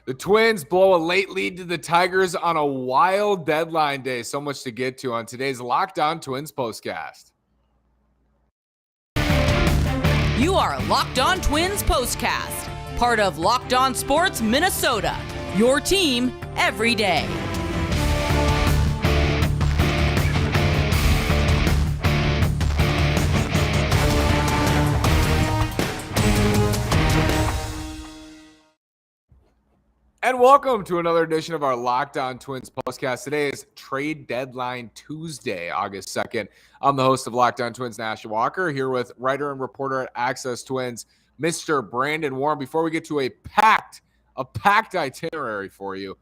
The Twins blow a late lead to the Tigers on a wild deadline day. So much to get to on today's Locked On Twins postcast. You are Locked On Twins postcast, part of Locked On Sports Minnesota, your team every day. And welcome to another edition of our Locked On Twins postcast. Today is Trade Deadline Tuesday, August 2nd. I'm the host of Locked On Twins, Nash Walker, here with writer and reporter at Access Twins, Mr. Brandon Warren. Before we get to a packed itinerary for you,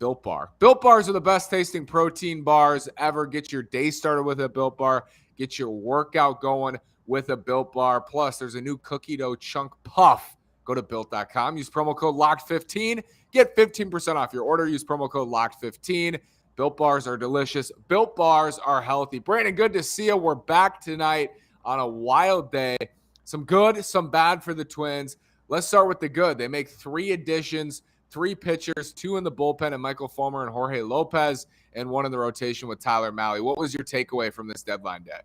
Built Bar. Built Bars are the best tasting protein bars ever. Get your day started with a Built Bar. Get your workout going with a Built Bar. Plus, there's a new cookie dough chunk puff. Go to Built.com. Use promo code LOCKED15. Get 15% off your order. Use promo code LOCKED15. Built Bars are delicious. Built Bars are healthy. Brandon, good to see you. We're back tonight on a wild day. Some good, some bad for the Twins. Let's start with the good. They make 3 additions, 3 pitchers, 2 in the bullpen, and Michael Fulmer and Jorge Lopez, and 1 in the rotation with Tyler Mahle. What was your takeaway from this deadline day?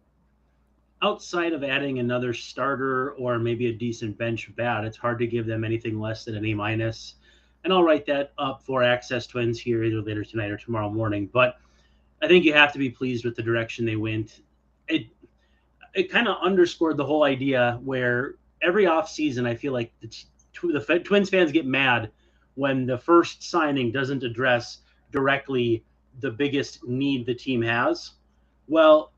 Outside of adding another starter or maybe a decent bench bat, it's hard to give them anything less than an A-. And I'll write that up for Access Twins here either later tonight or tomorrow morning. But I think you have to be pleased with the direction they went. It kind of underscored the whole idea where every offseason I feel like the Twins fans get mad when the first signing doesn't address directly the biggest need the team has. Well,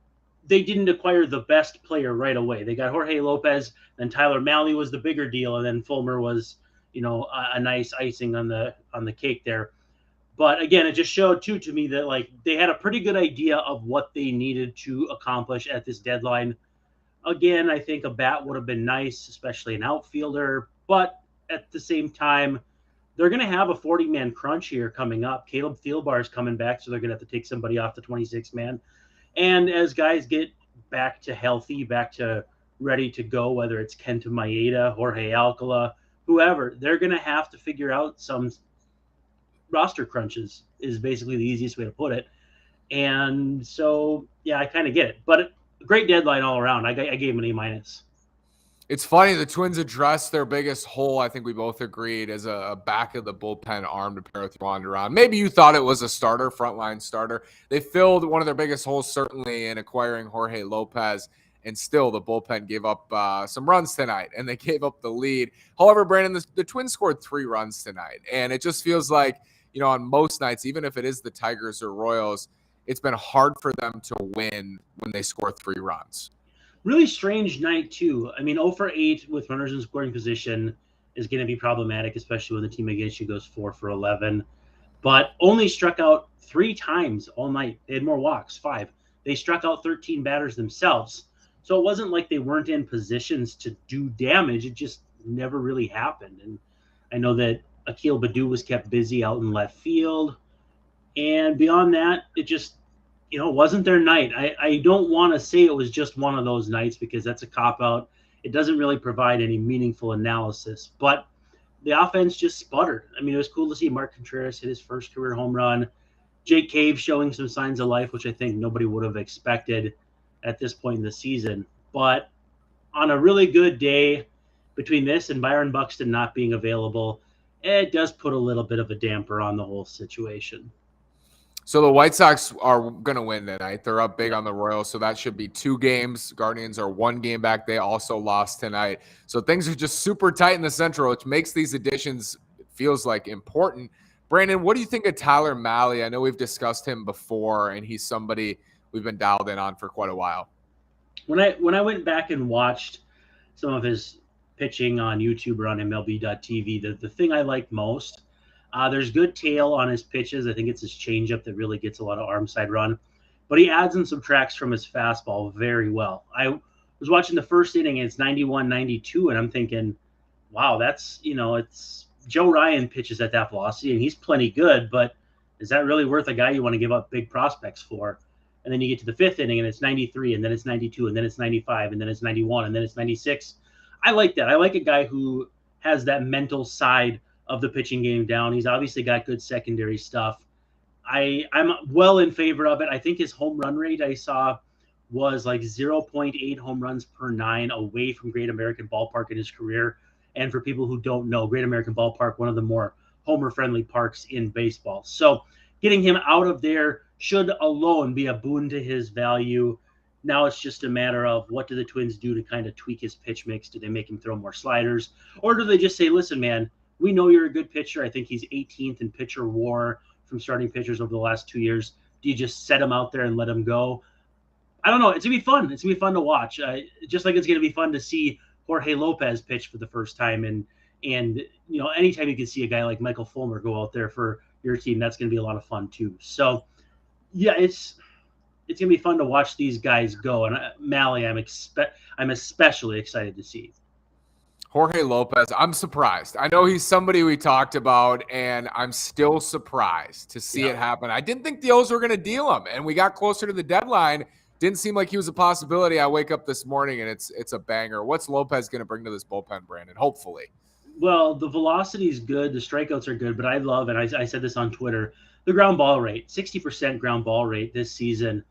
they didn't acquire the best player right away. They got Jorge Lopez, then Tyler Mahle was the bigger deal, and then Fulmer was, a nice icing on the cake there. But again, it just showed too to me that like they had a pretty good idea of what they needed to accomplish at this deadline. Again, I think a bat would have been nice, especially an outfielder. But at the same time, they're going to have a 40-man crunch here coming up. Caleb Thielbar is coming back, so they're going to have to take somebody off the 26-man. And as guys get back to healthy, back to ready to go, whether it's Kenta Maeda, Jorge Alcala, whoever, they're going to have to figure out some roster crunches is basically the easiest way to put it. And so, yeah, I kind of get it. But a great deadline all around. I gave him an A-. It's funny, the Twins addressed their biggest hole, I think we both agreed, as a back of the bullpen arm to pair with Ron. Maybe you thought it was a starter, frontline starter. They filled one of their biggest holes, certainly, in acquiring Jorge Lopez, and still the bullpen gave up some runs tonight, and they gave up the lead. However, Brandon, the Twins scored 3 runs tonight, and it just feels like, on most nights, even if it is the Tigers or Royals, it's been hard for them to win when they score 3 runs. Really strange night, too. I mean, 0 for 8 with runners in scoring position is going to be problematic, especially when the team against you goes 4 for 11. But only struck out 3 times all night. They had more walks, 5. They struck out 13 batters themselves. So it wasn't like they weren't in positions to do damage. It just never really happened. And I know that Akil Baddoo was kept busy out in left field. And beyond that, it just wasn't their night. I don't want to say it was just one of those nights because that's a cop-out. It doesn't really provide any meaningful analysis. But the offense just sputtered. I mean, it was cool to see Mark Contreras hit his first career home run. Jake Cave showing some signs of life, which I think nobody would have expected at this point in the season. But on a really good day, between this and Byron Buxton not being available, it does put a little bit of a damper on the whole situation. So the White Sox are going to win tonight. They're up big on the Royals, so that should be 2 games. Guardians are 1 game back. They also lost tonight. So things are just super tight in the Central, which makes these additions, it feels like, important. Brandon, what do you think of Tyler Mahle? I know we've discussed him before, and he's somebody we've been dialed in on for quite a while. When I went back and watched some of his pitching on YouTube or on MLB.tv, the thing I liked most, there's good tail on his pitches. I think it's his changeup that really gets a lot of arm side run. But he adds and subtracts from his fastball very well. I was watching the first inning, and it's 91-92, and I'm thinking, wow, that's, it's Joe Ryan pitches at that velocity, and he's plenty good, but is that really worth a guy you want to give up big prospects for? And then you get to the 5th inning, and it's 93, and then it's 92, and then it's 95, and then it's 91, and then it's 96. I like that. I like a guy who has that mental side of the pitching game down. He's obviously got good secondary stuff. I'm well in favor of it. I think his home run rate I saw was like 0.8 home runs per 9 away from Great American Ballpark in his career. And for people who don't know, Great American Ballpark, one of the more homer-friendly parks in baseball. So getting him out of there should alone be a boon to his value. Now it's just a matter of what do the Twins do to kind of tweak his pitch mix? Do they make him throw more sliders? Or do they just say, listen, man, we know you're a good pitcher. I think he's 18th in pitcher WAR from starting pitchers over the last 2 years. Do you just set him out there and let him go? I don't know. It's going to be fun. It's going to be fun to watch. Just like it's going to be fun to see Jorge Lopez pitch for the first time. And anytime you can see a guy like Michael Fulmer go out there for your team, that's going to be a lot of fun too. So, yeah, it's going to be fun to watch these guys go. And Mally, I'm especially excited to see. Jorge Lopez, I'm surprised. I know he's somebody we talked about, and I'm still surprised to see it happen. I didn't think the O's were going to deal him, and we got closer to the deadline. Didn't seem like he was a possibility. I wake up this morning, and it's a banger. What's Lopez going to bring to this bullpen, Brandon? Hopefully. Well, the velocity is good. The strikeouts are good, but I love, and I said this on Twitter, the ground ball rate, 60% ground ball rate this season.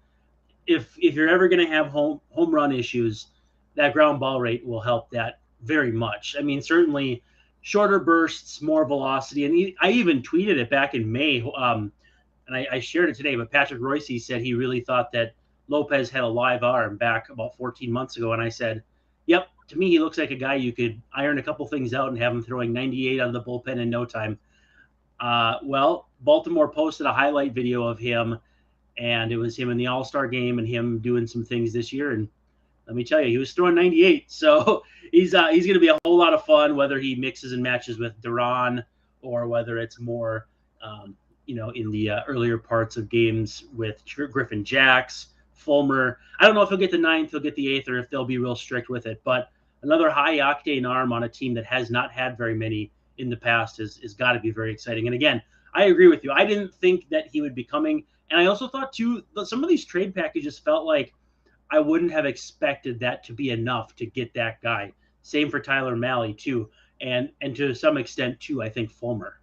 If you're ever going to have home run issues, that ground ball rate will help that very much. I mean, certainly shorter bursts, more velocity. And I even tweeted it back in May, and I shared it today, but Patrick Royce said he really thought that Lopez had a live arm back about 14 months ago. And I said, yep, to me, he looks like a guy you could iron a couple things out and have him throwing 98 out of the bullpen in no time. Well, Baltimore posted a highlight video of him, and it was him in the All-Star game and him doing some things this year. And let me tell you, he was throwing 98. So he's going to be a whole lot of fun, whether he mixes and matches with Duran or whether it's more, in the earlier parts of games with Griffin Jax, Fulmer. I don't know if he'll get the 9th, he'll get the 8th, or if they'll be real strict with it. But another high-octane arm on a team that has not had very many in the past is got to be very exciting. And again, I agree with you. I didn't think that he would be coming. And I also thought, too, that some of these trade packages felt like I wouldn't have expected that to be enough to get that guy. Same for Tyler Mahle, too. And to some extent, too, I think Fulmer.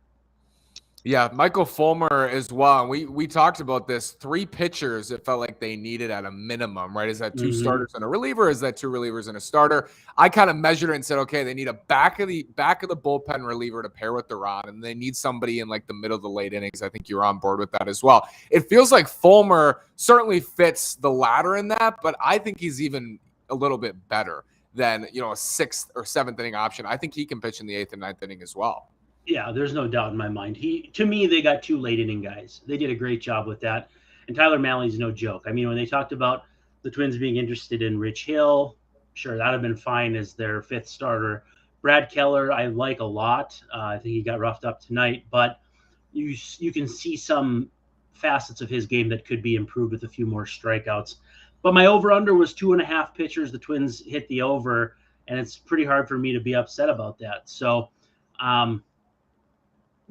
Yeah, Michael Fulmer as well. We talked about this. 3 pitchers it felt like they needed at a minimum, right? Is that 2 starters and a reliever? Is that 2 relievers and a starter? I kind of measured it and said, okay, they need a back of the bullpen reliever to pair with Duran, and they need somebody in like the middle of the late innings. I think you're on board with that as well. It feels like Fulmer certainly fits the latter in that, but I think he's even a little bit better than, a 6th or 7th inning option. I think he can pitch in the 8th and 9th inning as well. Yeah, there's no doubt in my mind. To me, they got 2 late inning guys. They did a great job with that. And Tyler Mahle's no joke. I mean, when they talked about the Twins being interested in Rich Hill, sure, that would have been fine as their 5th starter. Brad Keller, I like a lot. I think he got roughed up tonight, but you can see some facets of his game that could be improved with a few more strikeouts. But my over-under was 2.5 pitchers. The Twins hit the over, and it's pretty hard for me to be upset about that. So,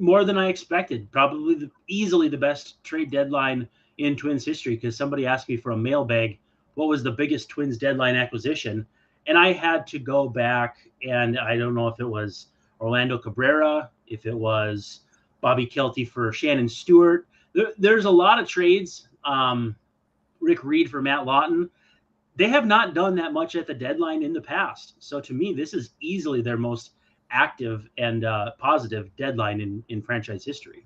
more than I expected. Probably easily the best trade deadline in Twins history, because somebody asked me for a mailbag, what was the biggest Twins deadline acquisition? And I had to go back, and I don't know if it was Orlando Cabrera, if it was Bobby Kelty for Shannon Stewart. There's a lot of trades. Rick Reed for Matt Lawton. They have not done that much at the deadline in the past. So to me, this is easily their most active and positive deadline in franchise history.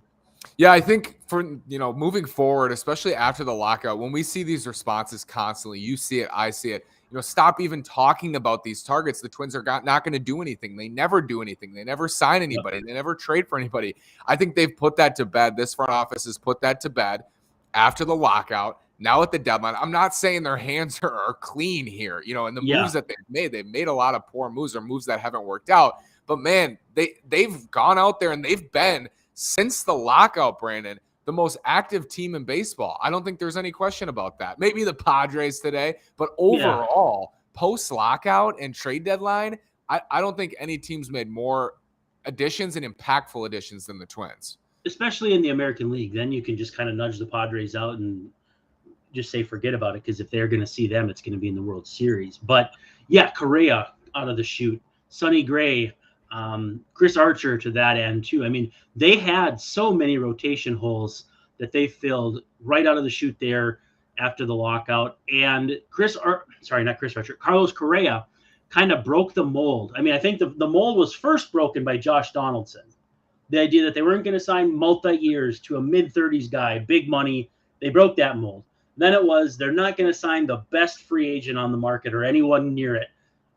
Yeah, I think for, moving forward, especially after the lockout, when we see these responses constantly, you see it, I see it, stop even talking about these targets. The Twins are not going to do anything. They never do anything. They never sign anybody. They never trade for anybody. I think they've put that to bed. This front office has put that to bed after the lockout. Now at the deadline, I'm not saying their hands are clean here, and the moves that they've made a lot of poor moves or moves that haven't worked out. But man, they've gone out there and they've been, since the lockout, Brandon, the most active team in baseball. I don't think there's any question about that. Maybe the Padres today, but overall, post-lockout and trade deadline, I don't think any team's made more additions and impactful additions than the Twins. Especially in the American League. Then you can just kind of nudge the Padres out and just say forget about it, because if they're going to see them, it's going to be in the World Series. But yeah, Correa out of the chute, Sonny Gray, Chris Archer to that end too. I mean, they had so many rotation holes that they filled right out of the chute there after the lockout. And Carlos Correa kind of broke the mold. I mean, I think the mold was first broken by Josh Donaldson. The idea that they weren't going to sign multi-years to a mid-30s guy, big money. They broke that mold. Then it was they're not going to sign the best free agent on the market or anyone near it.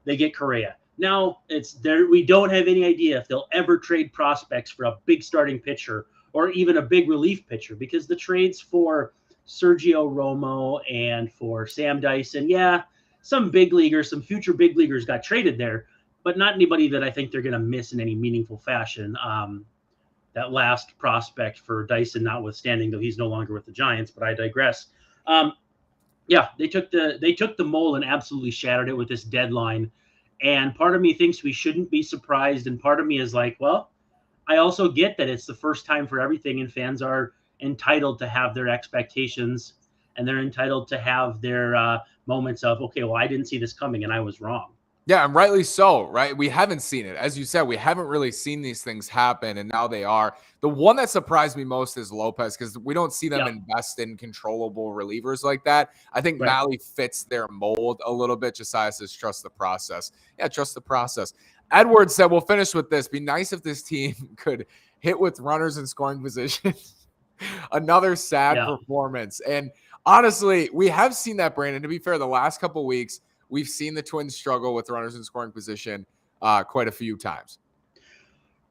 They get Correa. Now it's there. We don't have any idea if they'll ever trade prospects for a big starting pitcher or even a big relief pitcher, because the trades for Sergio Romo and for Sam Dyson, yeah, some big leaguers, some future big leaguers got traded there, but not anybody that I think they're going to miss in any meaningful fashion. That last prospect for Dyson notwithstanding, though he's no longer with the Giants, but I digress. Yeah, they took the mold and absolutely shattered it with this deadline. And part of me thinks we shouldn't be surprised. And part of me is like, well, I also get that it's the first time for everything, and fans are entitled to have their expectations, and they're entitled to have their moments of, okay, well, I didn't see this coming and I was wrong. Yeah, and rightly so, right? We haven't seen it. As you said, we haven't really seen these things happen, and now they are. The one that surprised me most is Lopez, because we don't see them invest in controllable relievers like that. I think Malley fits their mold a little bit. Josiah says, trust the process. Yeah, trust the process. Edwards said, we'll finish with this. Be nice if this team could hit with runners in scoring position. Another sad performance. And honestly, we have seen that, Brandon. To be fair, the last couple of weeks, we've seen the Twins struggle with runners in scoring position quite a few times.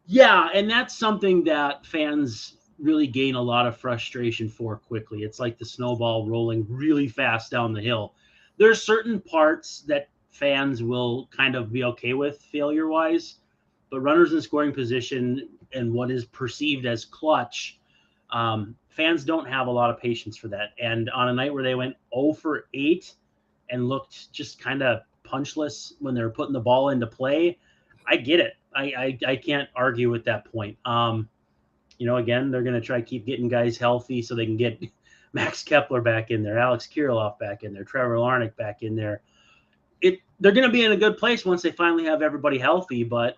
Yeah, and that's something that fans really gain a lot of frustration for quickly. It's like the snowball rolling really fast down the hill. There's certain parts that fans will kind of be okay with failure-wise, but runners in scoring position and what is perceived as clutch, fans don't have a lot of patience for that. And on a night where they went 0 for 8 and looked just kind of punchless when they're putting the ball into play, I get it. I can't argue with that point. Again, they're going to try to keep getting guys healthy so they can get Max Kepler back in there, Alex Kirilloff back in there, Trevor Larnach back in there. They're going to be in a good place once they finally have everybody healthy. But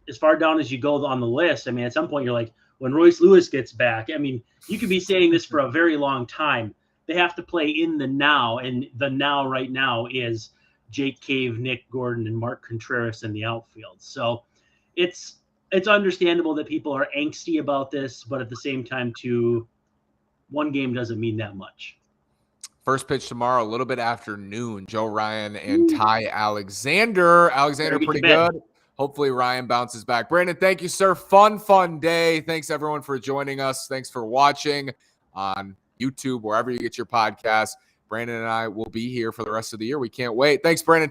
as far down as you go on the list, I mean, at some point you're like, when Royce Lewis gets back, I mean, you could be saying this for a very long time. They have to play in the now, and the now right now is Jake Cave, Nick Gordon, and Mark Contreras in the outfield. So it's understandable that people are angsty about this, but at the same time, too, one game doesn't mean that much. First pitch tomorrow, a little bit after noon. Joe Ryan and Ty Alexander. Alexander pretty good. Hopefully Ryan bounces back. Brandon, thank you, sir. Fun day. Thanks, everyone, for joining us. Thanks for watching on YouTube, wherever you get your podcasts. Brandon and I will be here for the rest of the year. We can't wait. Thanks, Brandon.